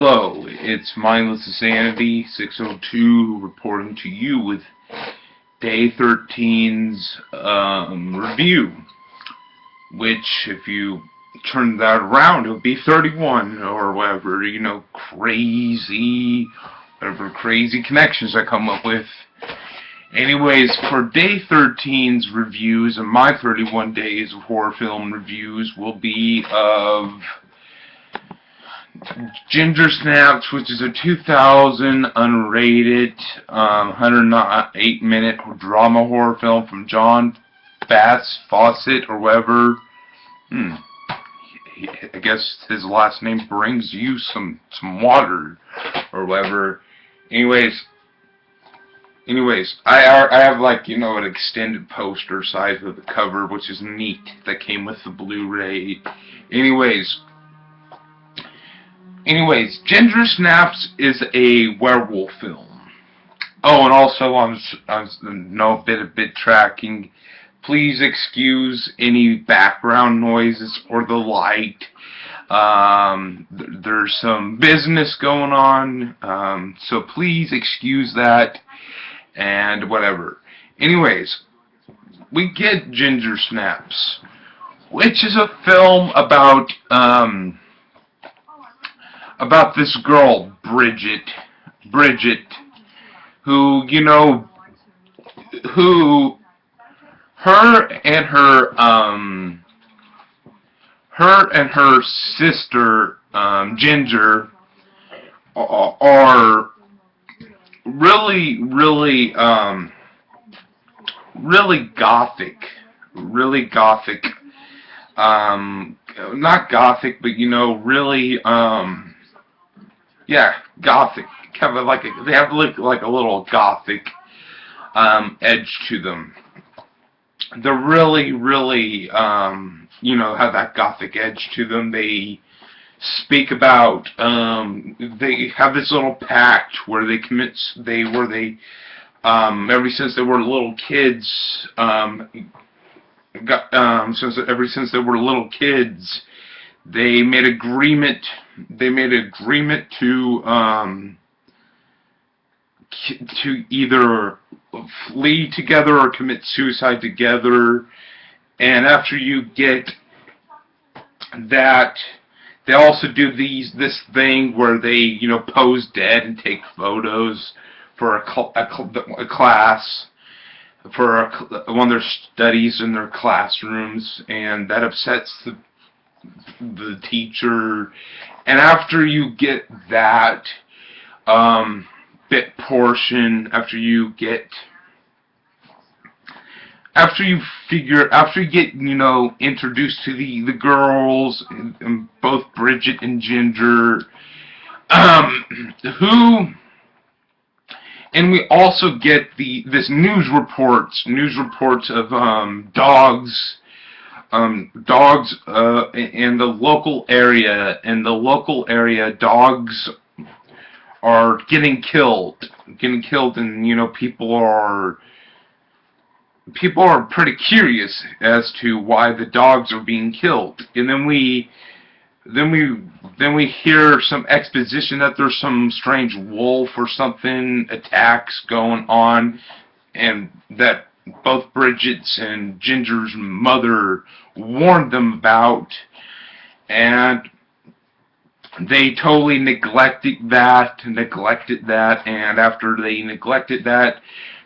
Hello, it's Mindless Insanity 602 reporting to you with Day 13's review, which, if you turn that around, it would be 31 or whatever, whatever crazy connections I come up with. Anyways, for Day 13's reviews and my 31 days of horror film reviews will be of Ginger Snaps, which is a 2000 unrated 108-minute drama horror film from John Fawcett or whatever. I guess his last name brings you some water or whatever. Anyways, I have an extended poster size of the cover, which is neat. That came with the Blu-ray. Anyways, Ginger Snaps is a werewolf film. Oh, and also, no bit tracking. Please excuse any background noises or the light. There's some business going on, so please excuse that and whatever. Anyways, we get Ginger Snaps, which is a film about this girl, Bridget, who, her and her sister, Ginger, are really gothic, not gothic, but, really, yeah, gothic. Kind of they have like a little gothic edge to them. They're really have that gothic edge to them. They speak about they have this little pact where they ever since they were little kids since they were little kids, they made agreement to either flee together or commit suicide together. And after you get that, they also do this thing where they pose dead and take photos for a class, for one of their studies in their classrooms, and that upsets the teacher. And after you get that bit portion, after you get introduced to the girls, and both Bridget and Ginger, and we also get this news reports of dogs in the local area. In the local area, dogs are getting killed, and people are pretty curious as to why the dogs are being killed. And then we hear some exposition that there's some strange wolf or something attacks going on, and that both Bridget's and Ginger's mother warned them about, and they totally neglected that, and after they neglected that,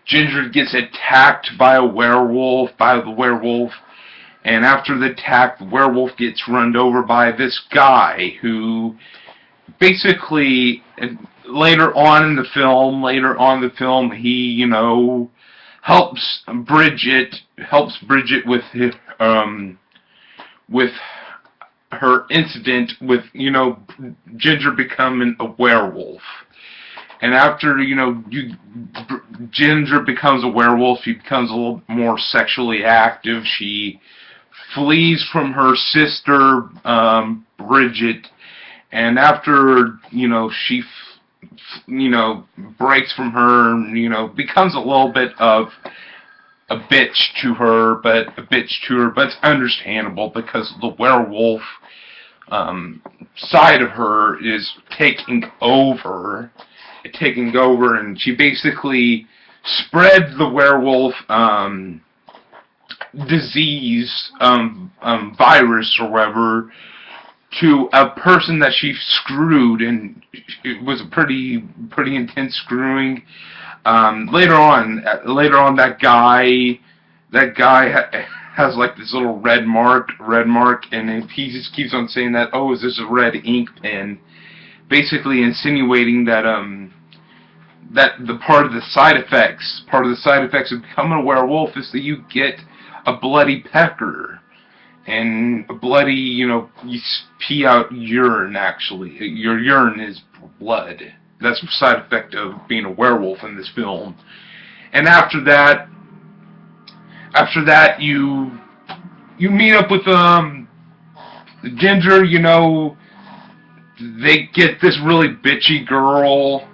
Ginger gets attacked by the werewolf, and after the attack, the werewolf gets run over by this guy who basically, later on in the film, he, helps Bridget with her incident with, Ginger becoming a werewolf. And after, Ginger becomes a werewolf, she becomes a little more sexually active. She flees from her sister, Bridget, and after, she, breaks from her, becomes a little bit of a bitch to her, but it's understandable because the werewolf side of her is taking over, and she basically spread the werewolf disease, virus or whatever, to a person that she screwed, and it was a pretty intense screwing. Later on, that guy has like this little red mark, and he just keeps on saying that, oh, is this a red ink pen? Basically insinuating that that part of the side effects of becoming a werewolf is that you get a bloody pecker. And a bloody, you pee out urine, actually. Your urine is blood. That's a side effect of being a werewolf in this film. And after that, you meet up with Ginger. They get this really bitchy girl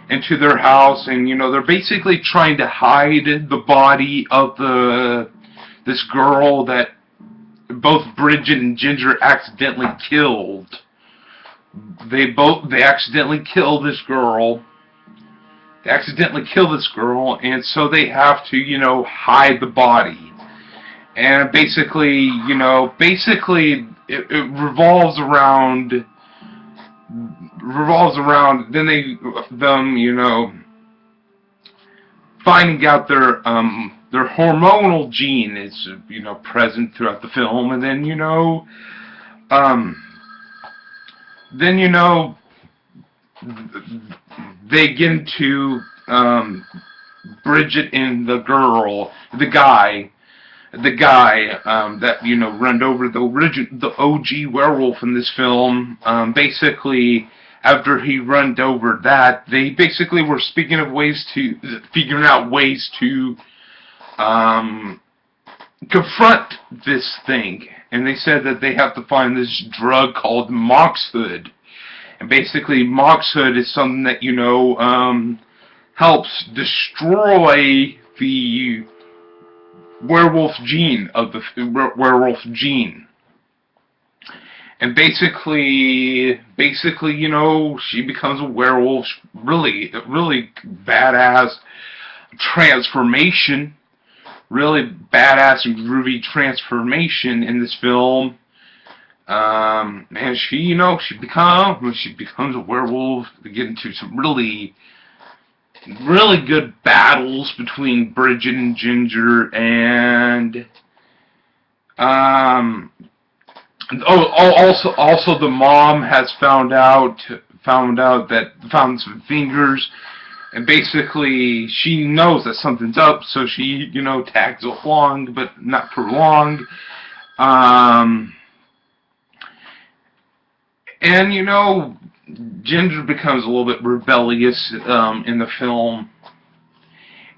into their house, and they're basically trying to hide the body of this girl that both Bridget and Ginger accidentally killed. They accidentally kill this girl. And so they have to, hide the body. And basically, it revolves around them, finding out their hormonal gene is, present throughout the film, and then, they get into, Bridget and the guy, that, runned over the OG werewolf in this film. Basically, after he runned over that, they basically were figuring out ways to confront this thing. And they said that they have to find this drug called Moxhood. And basically, Moxhood is something that, helps destroy the werewolf gene And basically, she becomes a werewolf. Really badass transformation. Really badass and groovy transformation in this film. And she becomes a werewolf. They get into some really good battles between Bridget and Ginger, and also the mom has found some fingers, and basically she knows that something's up, so she tags along, but not for long. And Ginger becomes a little bit rebellious in the film.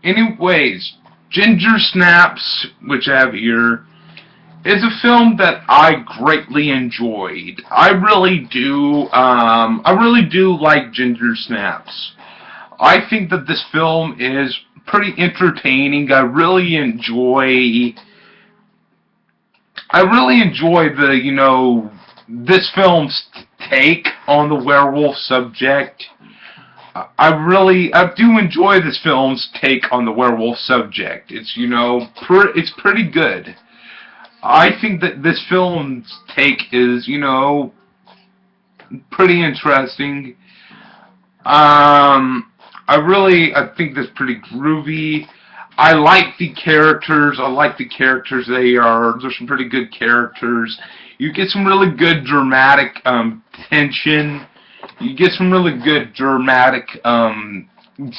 Anyways, Ginger Snaps, which I have here, is a film that I greatly enjoyed. I really do like Ginger Snaps. I think that this film is pretty entertaining. I really enjoy this film's take on the werewolf subject. I do enjoy this film's take on the werewolf subject. It's, it's pretty good. I think that this film's take is, pretty interesting. I think that's pretty groovy. I like the characters. There's some pretty good characters. You get some really good dramatic tension. You get some really good dramatic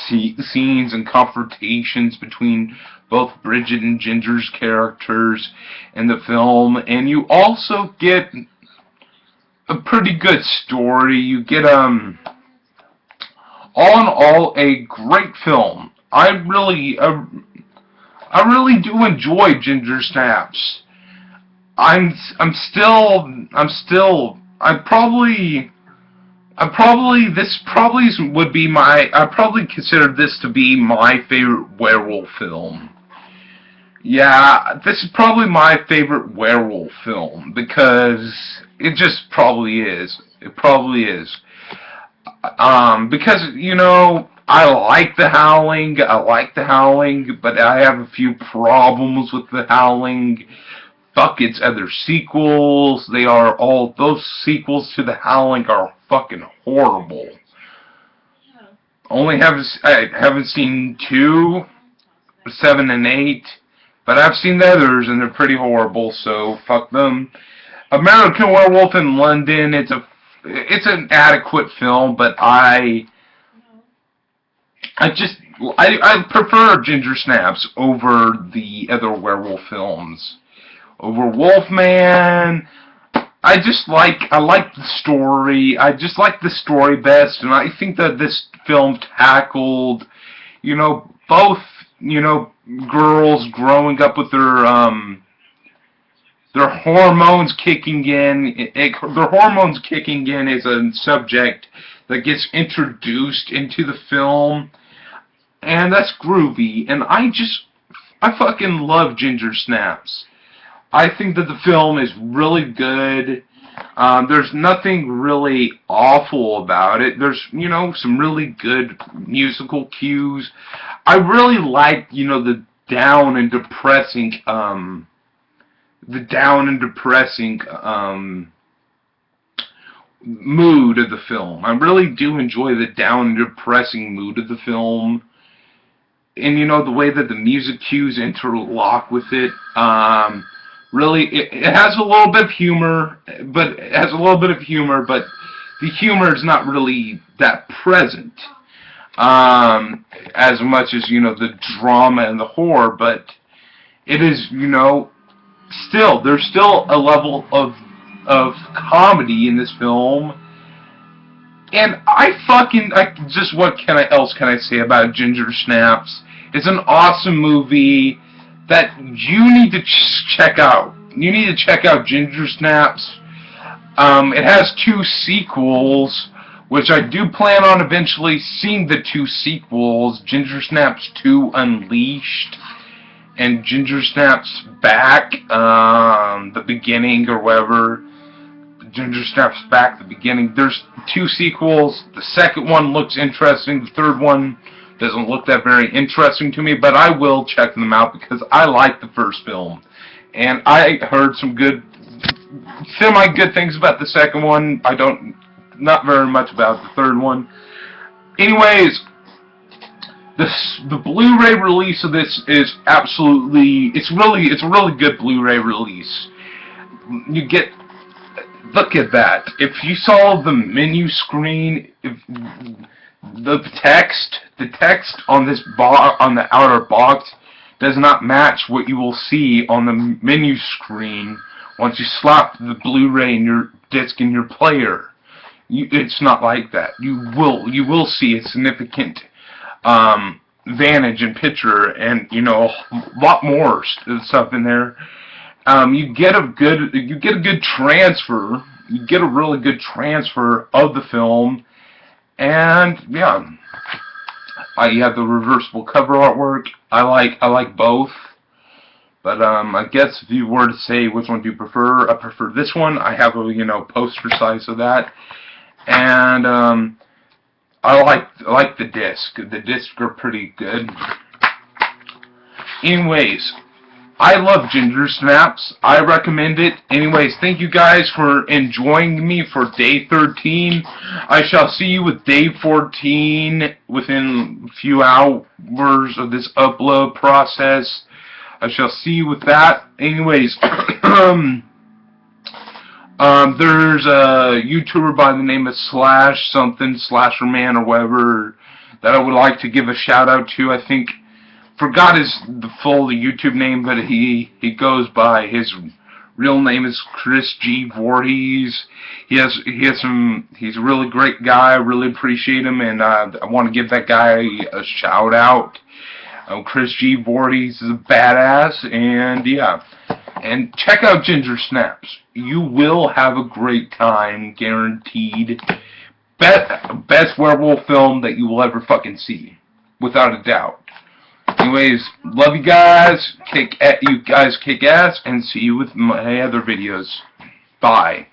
scenes and confrontations between both Bridget and Ginger's characters in the film. And you also get a pretty good story. You get, all in all, a great film. I really do enjoy Ginger Snaps. I probably consider this to be my favorite werewolf film. Yeah, this is probably my favorite werewolf film because it just probably is. It probably is. Because, I like The Howling. I like The Howling, but I have a few problems with The Howling. Fuck its other sequels. Those sequels to The Howling are fucking horrible. I haven't seen 2, 7, and 8, but I've seen the others and they're pretty horrible, so fuck them. American Werewolf in London, it's an adequate film, but I prefer Ginger Snaps over the other werewolf films. Over Wolfman, I like the story. I just like the story best, and I think that this film tackled, both, girls growing up with their hormones kicking in. Their hormones kicking in is a subject that gets introduced into the film, and that's groovy. And I fucking love Ginger Snaps. I think that the film is really good. There's nothing really awful about it. There's, some really good musical cues. I really like, down and depressing, the down and depressing, mood of the film. I really do enjoy the down and depressing mood of the film. And, the way that the music cues interlock with it. Really, it has a little bit of humor, but the humor is not really that present, as much as, the drama and the horror, but it is, there's still a level of comedy in this film, and what else can I say about Ginger Snaps? It's an awesome movie that you need to check out. You need to check out Ginger Snaps. It has 2 sequels, which I do plan on eventually seeing the 2 sequels, Ginger Snaps 2 Unleashed and Ginger Snaps Back, the beginning or whatever. Ginger Snaps Back, the beginning. There's 2 sequels. The second one looks interesting. The third one doesn't look that very interesting to me, but I will check them out because I like the first film. And I heard some semi-good things about the second one. Not very much about the third one. Anyways, the Blu-ray release of this is it's a really good Blu-ray release. Look at that. If you saw the menu screen, the text on on the outer box does not match what you will see on the menu screen once you slap the Blu-ray in your disc in your player. It's not like that. You will see a significant vantage in picture and a lot more stuff in there. You get a good transfer. You get a really good transfer of the film. And yeah, you have the reversible cover artwork. I like both, but I guess if you were to say which one do you prefer, I prefer this one. I have a poster size of that, and I like the disc. The discs are pretty good. Anyways, I love Ginger Snaps. I recommend it. Anyways, thank you guys for enjoying me for day 13. I shall see you with day 14 within a few hours of this upload process. I shall see you with that. Anyways, there's a YouTuber by the name of Slasherman or whatever that I would like to give a shout out to. I think forgot the full YouTube name, but he goes by his real name is Chris G. Voorhees. He's a really great guy. I really appreciate him, and I want to give that guy a shout out. Chris G. Voorhees is a badass, and yeah. And check out Ginger Snaps. You will have a great time, guaranteed. Best werewolf film that you will ever fucking see, without a doubt. Anyways, love you guys. You guys kick ass, and see you with my other videos. Bye.